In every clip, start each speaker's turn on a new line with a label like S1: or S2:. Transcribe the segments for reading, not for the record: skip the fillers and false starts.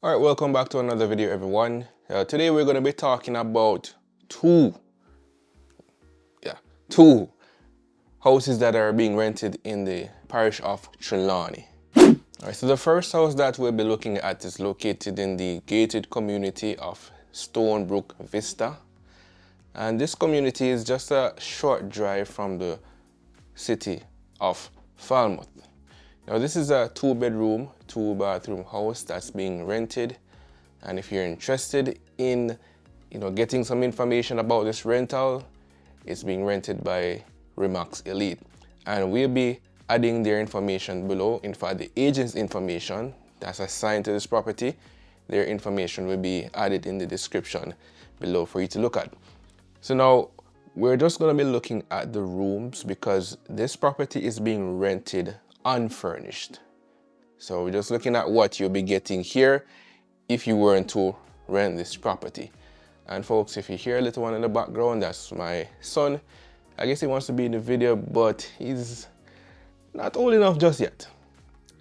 S1: Alright, welcome back to another video, everyone. Today we're going to be talking about two houses that are being rented in the parish of Trelawny. Alright, so the first house that we'll be looking at is located in the gated community of Brook, Vista. And this community is just a short drive from the city of Falmouth. Now this is a 2-bedroom, 2-bathroom house that's being rented, and if you're interested in getting some information about this rental, it's being rented by Remax Elite, and we'll be adding their information below. In fact, the agent's information that's assigned to this property, their information will be added in the description below for you to look at. So now we're just going to be looking at the rooms because this property is being rented unfurnished. So we're just looking at what you'll be getting here if you weren't to rent this property. And folks, if you hear a little one in the background, that's my son. I guess he wants to be in the video, but he's not old enough just yet.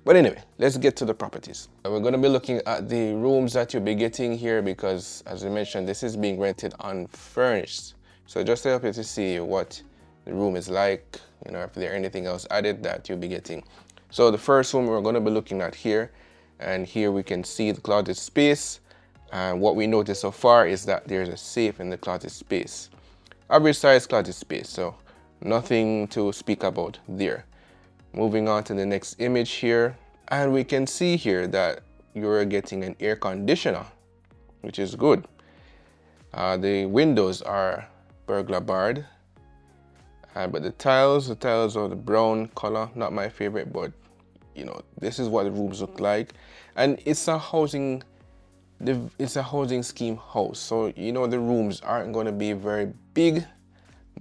S1: But anyway, let's get to the properties. We're going to be looking at the rooms that you'll be getting here because, as we mentioned, this is being rented unfurnished. So just to help you to see what the room is like, if there's anything else added that you'll be getting. So the first room we're going to be looking at here, and here we can see the closet space. And what we noticed so far is that there's a safe in the closet space. Average size closet space, so nothing to speak about there. Moving on to the next image here, and we can see here that you're getting an air conditioner, which is good. The windows are burglar barred. But the tiles are the brown color, not my favorite, but this is what the rooms look like. And it's a housing scheme house, so the rooms aren't going to be very big,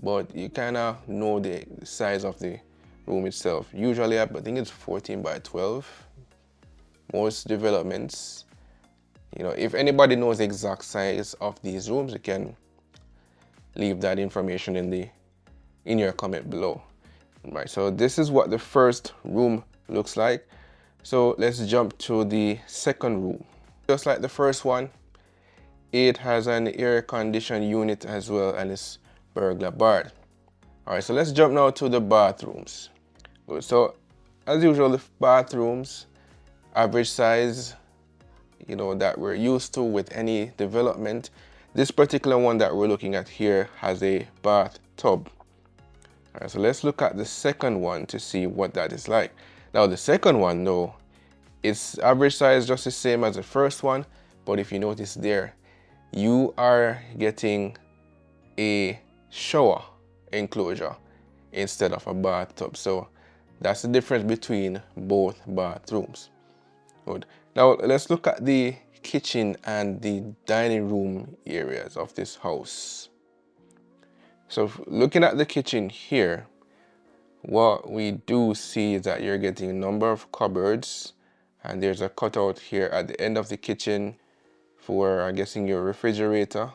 S1: but you kind of know the size of the room itself. Usually I think it's 14 by 12. Most developments, if anybody knows the exact size of these rooms, you can leave that information in your comment below. Right, so this is what the first room looks like. So let's jump to the second room. Just like the first one, it has an air conditioned unit as well, and it's burglar barred. All right, so let's jump now to the bathrooms. Good. So as usual, the bathrooms, average size, that we're used to with any development. This particular one that we're looking at here has a bathtub. All right, so let's look at the second one to see what that is like. Now the second one though, it's average size just the same as the first one, but if you notice there, you are getting a shower enclosure instead of a bathtub. So that's the difference between both bathrooms. Good. Now let's look at the kitchen and the dining room areas of this house. So looking at the kitchen here, what we do see is that you're getting a number of cupboards, and there's a cutout here at the end of the kitchen for, I'm guessing, your refrigerator.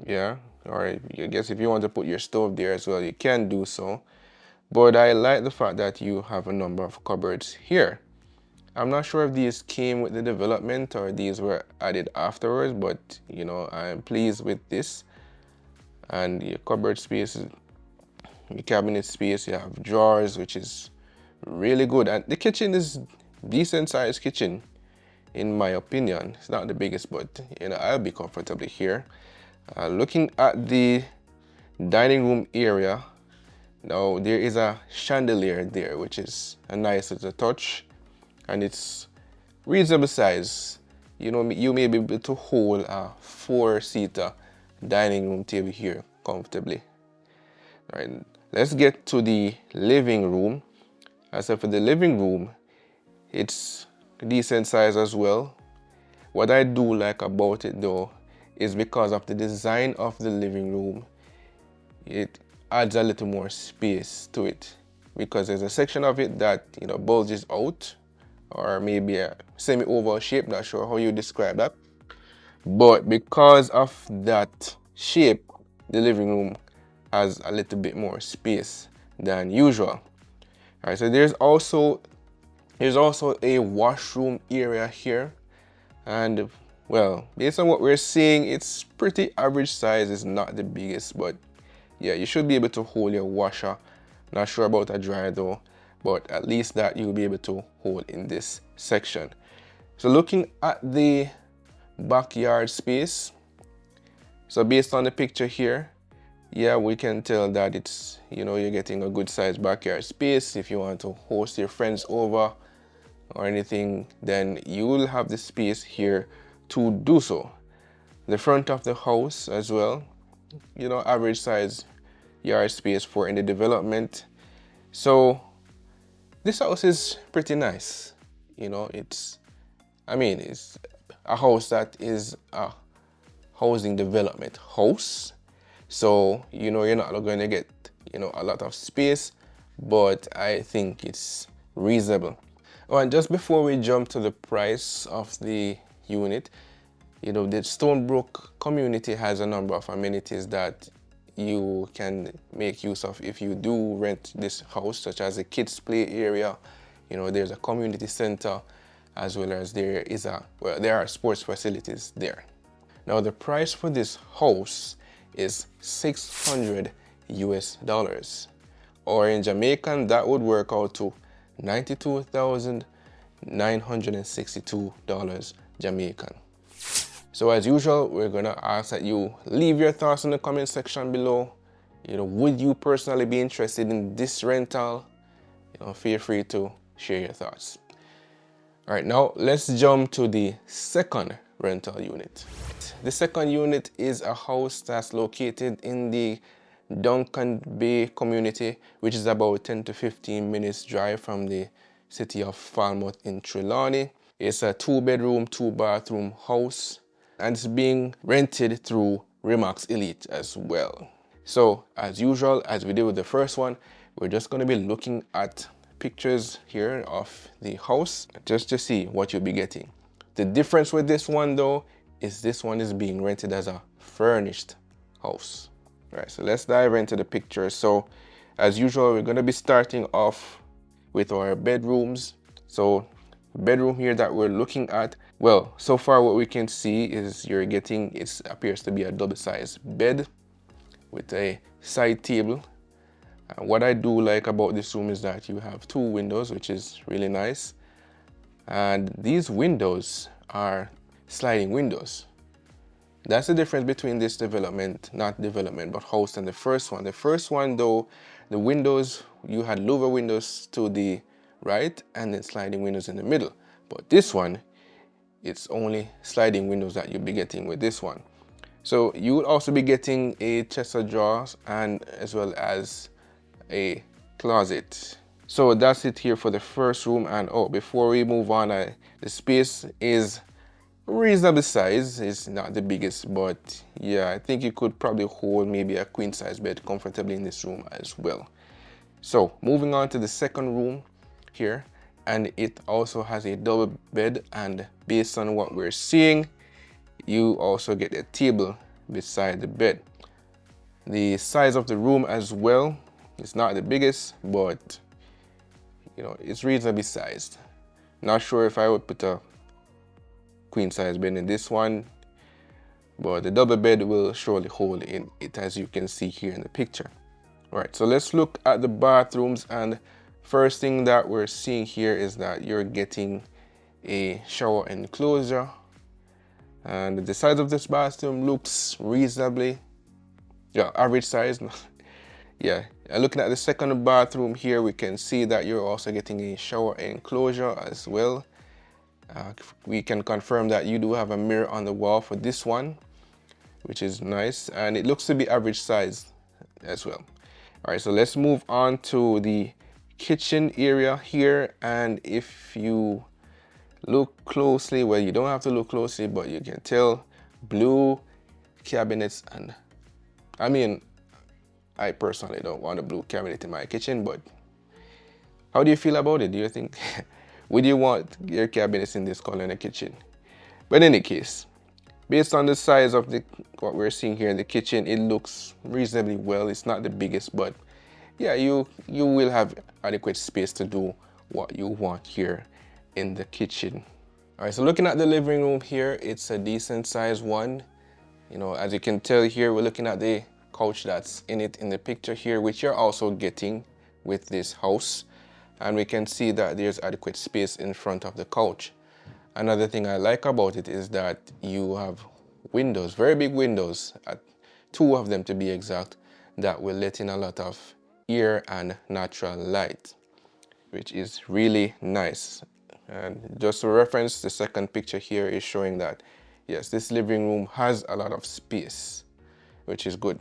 S1: Yeah, or I guess if you want to put your stove there as well, you can do so. But I like the fact that you have a number of cupboards here. I'm not sure if these came with the development or these were added afterwards, but I'm pleased with this. And your cupboard space, your cabinet space, you have drawers, which is really good. And the kitchen is decent sized kitchen, in my opinion. It's not the biggest, but I'll be comfortably here. Looking at the dining room area, now there is a chandelier there, which is a nice little touch, and it's reasonable size. You may be able to hold a 4-seater dining room table here comfortably. All right, let's get to the living room. As for the living room, it's decent size as well. What I do like about it though is because of the design of the living room, it adds a little more space to it, because there's a section of it that bulges out, or maybe a semi-oval shape, not sure how you describe that. But because of that shape, the living room has a little bit more space than usual. All right, so there's also There's also a washroom area here, and well, based on what we're seeing, it's pretty average size. It's not the biggest, but yeah, you should be able to hold your washer. Not sure about a dryer though, but at least that you'll be able to hold in this section. So looking at the backyard space, so based on the picture here, yeah, we can tell that it's, you know, you're getting a good sized backyard space. If you want to host your friends over or anything, then you will have the space here to do so. The front of the house as well, you know, average size yard space for in the development. So this house is pretty nice. You know, it's a house that is a housing development house. So, you know, you're not going to get, you know, a lot of space, but I think it's reasonable. Oh, and just before we jump to the price of the unit, you know, the Brook community has a number of amenities that you can make use of if you do rent this house, such as a kids play area. You know, there's a community center, as well as there are sports facilities there. Now the price for this house is $600 US, or in Jamaican that would work out to $92,962 Jamaican. So as usual, we're gonna ask that you leave your thoughts in the comment section below. You know, would you personally be interested in this rental? You know, feel free to share your thoughts. All right, now let's jump to the second rental unit. The second unit is a house that's located in the Duncans Bay community, which is about 10 to 15 minutes drive from the city of Falmouth in Trelawny. It's a 2-bedroom, 2-bathroom house, and it's being rented through Remax Elite as well. So as usual, as we did with the first one, we're just going to be looking at pictures here of the house just to see what you'll be getting. The difference with this one though is this one is being rented as a furnished house. All right, so let's dive into the picture. So as usual, we're going to be starting off with our bedrooms. So bedroom here that we're looking at, well, so far what we can see is you're getting, it appears to be a double-sized bed with a side table. What I do like about this room is that you have 2 windows, which is really nice, and these windows are sliding windows. That's the difference between this development, not development, but house, and the first one. The first one though, the windows, you had louver windows to the right and then sliding windows in the middle. But this one, it's only sliding windows that you'll be getting with this one. So you will also be getting a chest of drawers and as well as a closet. So that's it here for the first room. And oh, before we move on, the space is reasonable size. It's not the biggest, but yeah, I think you could probably hold maybe a queen size bed comfortably in this room as well. So moving on to the second room here, and it also has a double bed, and based on what we're seeing, you also get a table beside the bed. The size of the room as well, it's not the biggest, but you know, it's reasonably sized. Not sure if I would put a queen size bed in this one, but the double bed will surely hold in it, as you can see here in the picture. All right, so let's look at the bathrooms, and first thing that we're seeing here is that you're getting a shower enclosure, and the size of this bathroom looks reasonably, yeah, average size. Yeah, looking at the second bathroom here, we can see that you're also getting a shower enclosure as well. We can confirm that you do have a mirror on the wall for this one, which is nice, and it looks to be average size as well. All right, so let's move on to the kitchen area here, and if you look closely, well, you don't have to look closely, but you can tell blue cabinets, and I mean, I personally don't want a blue cabinet in my kitchen, but how do you feel about it? Do you think, would you want your cabinets in this color in the kitchen? But in any case, based on the size of what we're seeing here in the kitchen, it looks reasonably well. It's not the biggest, but yeah, you will have adequate space to do what you want here in the kitchen. All right, so looking at the living room here, it's a decent sized one. You know, as you can tell here, we're looking at the couch that's in it in the picture here, which you're also getting with this house. And we can see that there's adequate space in front of the couch. Another thing I like about it is that you have windows, very big windows, 2 of them to be exact, that will let in a lot of air and natural light, which is really nice. And just to reference, the second picture here is showing that, yes, this living room has a lot of space, which is good.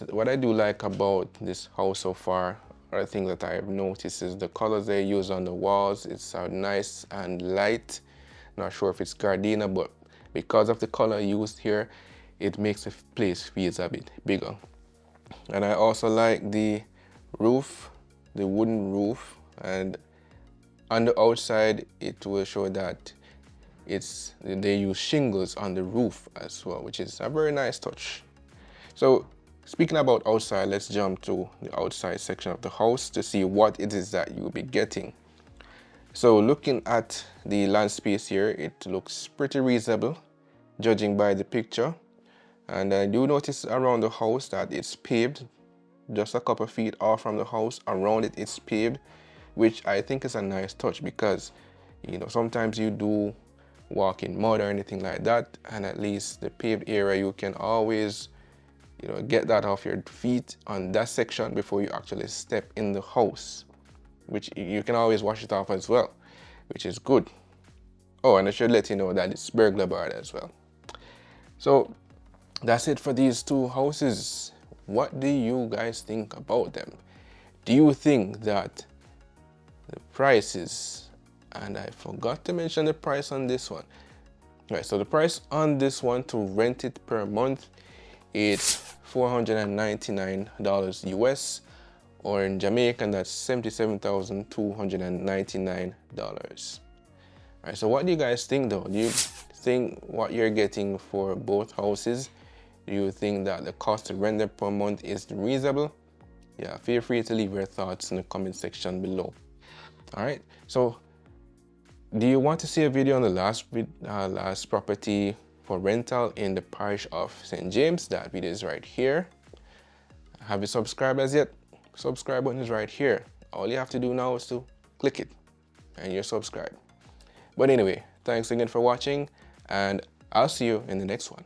S1: What I do like about this house so far, or thing that I have noticed, is the colors they use on the walls. It's nice and light. Not sure if it's Gardena, but because of the color used here, it makes the place feel a bit bigger. And I also like the roof, the wooden roof, and on the outside it will show that they use shingles on the roof as well, which is a very nice touch. So speaking about outside, let's jump to the outside section of the house to see what it is that you'll be getting. So looking at the land space here, it looks pretty reasonable, judging by the picture. And I do notice around the house that it's paved, just a couple feet off from the house. Around it, it's paved, which I think is a nice touch because, you know, sometimes you do walk in mud or anything like that, and at least the paved area, you can always, you know, get that off your feet on that section before you actually step in the house, which you can always wash it off as well, which is good. Oh, and I should let you know that it's burglar barred as well. So that's it for these 2 houses. What do you guys think about them? Do you think that the prices, and I forgot to mention the price on this one. All right, so the price on this one to rent it per month is $499 US, or in Jamaican, that's $77,299. All right, so what do you guys think though? Do you think what you're getting for both houses, do you think that the cost to rent them per month is reasonable? Yeah, feel free to leave your thoughts in the comment section below. All right, so do you want to see a video on the last property for rental in the parish of St. James? That video is right here. Have you subscribed as yet? Subscribe button is right here. All you have to do now is to click it and you're subscribed. But anyway, thanks again for watching, and I'll see you in the next one.